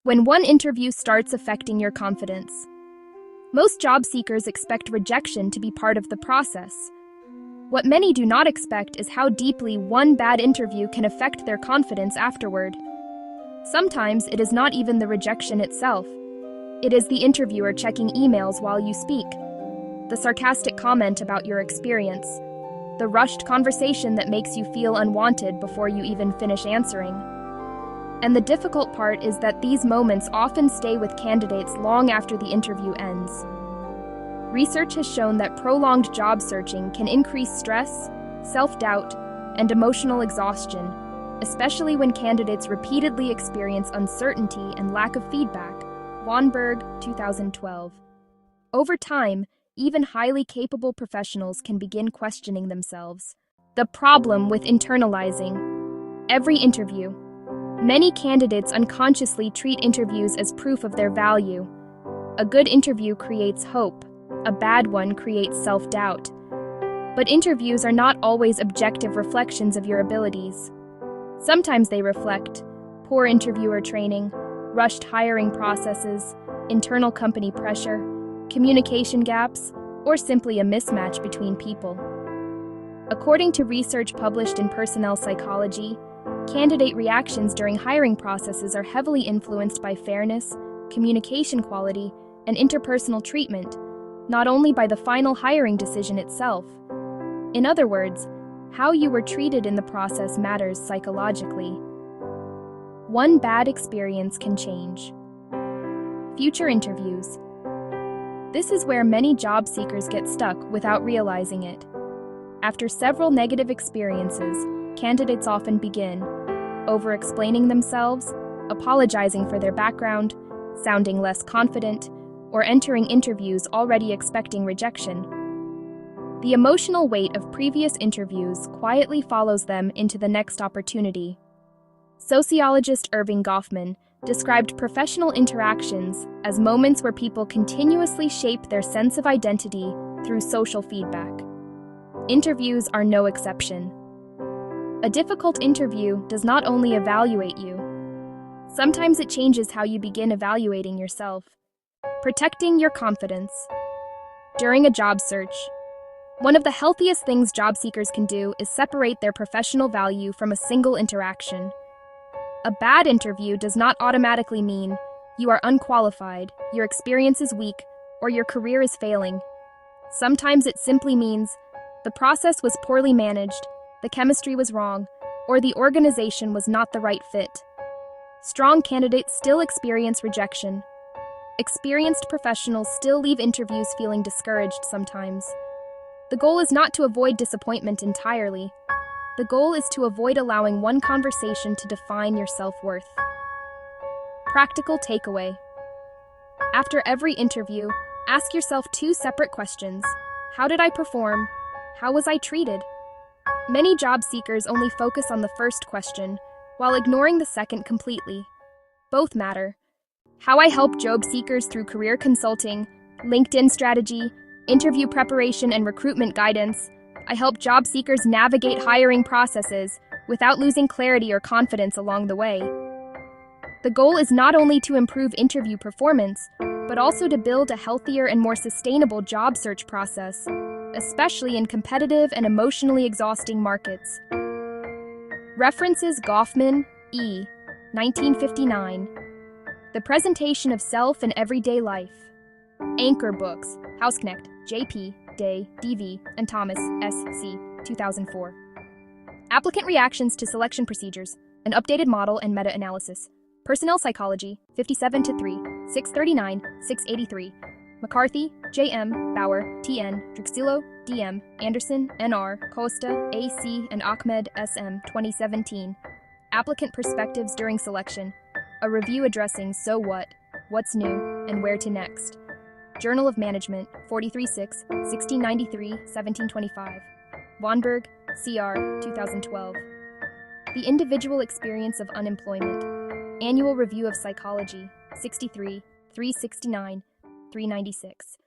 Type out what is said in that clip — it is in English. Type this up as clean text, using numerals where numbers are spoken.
When one interview starts affecting your confidence. Most job seekers expect rejection to be part of the process. What many do not expect is how deeply one bad interview can affect their confidence afterward. Sometimes it is not even the rejection itself. It is the interviewer checking emails while you speak, the sarcastic comment about your experience, the rushed conversation that makes you feel unwanted before you even finish answering. And the difficult part is that these moments often stay with candidates long after the interview ends. Research has shown that prolonged job searching can increase stress, self-doubt, and emotional exhaustion, especially when candidates repeatedly experience uncertainty and lack of feedback. Weinberg, 2012. Over time, even highly capable professionals can begin questioning themselves. The problem with internalizing every interview. Many candidates unconsciously treat interviews as proof of their value. A good interview creates hope. A bad one creates self-doubt. But interviews are not always objective reflections of your abilities. Sometimes they reflect poor interviewer training, rushed hiring processes, internal company pressure, communication gaps, or simply a mismatch between people. According to research published in Personnel Psychology, candidate reactions during hiring processes are heavily influenced by fairness, communication quality, and interpersonal treatment, not only by the final hiring decision itself. In other words, how you were treated in the process matters psychologically. One bad experience can change future interviews. This is where many job seekers get stuck without realizing it. After several negative experiences, candidates often begin over-explaining themselves, apologizing for their background, sounding less confident, or entering interviews already expecting rejection. The emotional weight of previous interviews quietly follows them into the next opportunity. Sociologist Irving Goffman described professional interactions as moments where people continuously shape their sense of identity through social feedback. Interviews are no exception. A difficult interview does not only evaluate you. Sometimes it changes how you begin evaluating yourself. Protecting your confidence. During a job search, one of the healthiest things job seekers can do is separate their professional value from a single interaction. A bad interview does not automatically mean you are unqualified, your experience is weak, or your career is failing. Sometimes it simply means the process was poorly managed, the chemistry was wrong, or the organization was not the right fit. Strong candidates still experience rejection. Experienced professionals still leave interviews feeling discouraged sometimes. The goal is not to avoid disappointment entirely. The goal is to avoid allowing one conversation to define your self-worth. Practical takeaway. After every interview, ask yourself two separate questions. How did I perform? How was I treated? Many job seekers only focus on the first question, while ignoring the second completely. Both matter. How I help job seekers through career consulting, LinkedIn strategy, interview preparation, and recruitment guidance. I help job seekers navigate hiring processes without losing clarity or confidence along the way. The goal is not only to improve interview performance, but also to build a healthier and more sustainable job search process, especially in competitive and emotionally exhausting markets. References: Goffman, E., 1959. The Presentation of Self in Everyday Life. Anchor Books, Hausknecht, J.P., Day, D.V., and Thomas, S.C., 2004. Applicant Reactions to Selection Procedures, an Updated Model and Meta-Analysis. Personnel Psychology, 57-3, 639, 683. McCarthy, J.M., Bauer, T.N., Drixilo, D.M., Anderson, N.R., Costa, A.C., and Ahmed, S.M., 2017. Applicant Perspectives During Selection, a review addressing so what, what's new, and where to next. Journal of Management, 43-6, 1693-1725. Weinberg, C.R., 2012. The Individual Experience of Unemployment. Annual Review of Psychology, 63, 369, 396.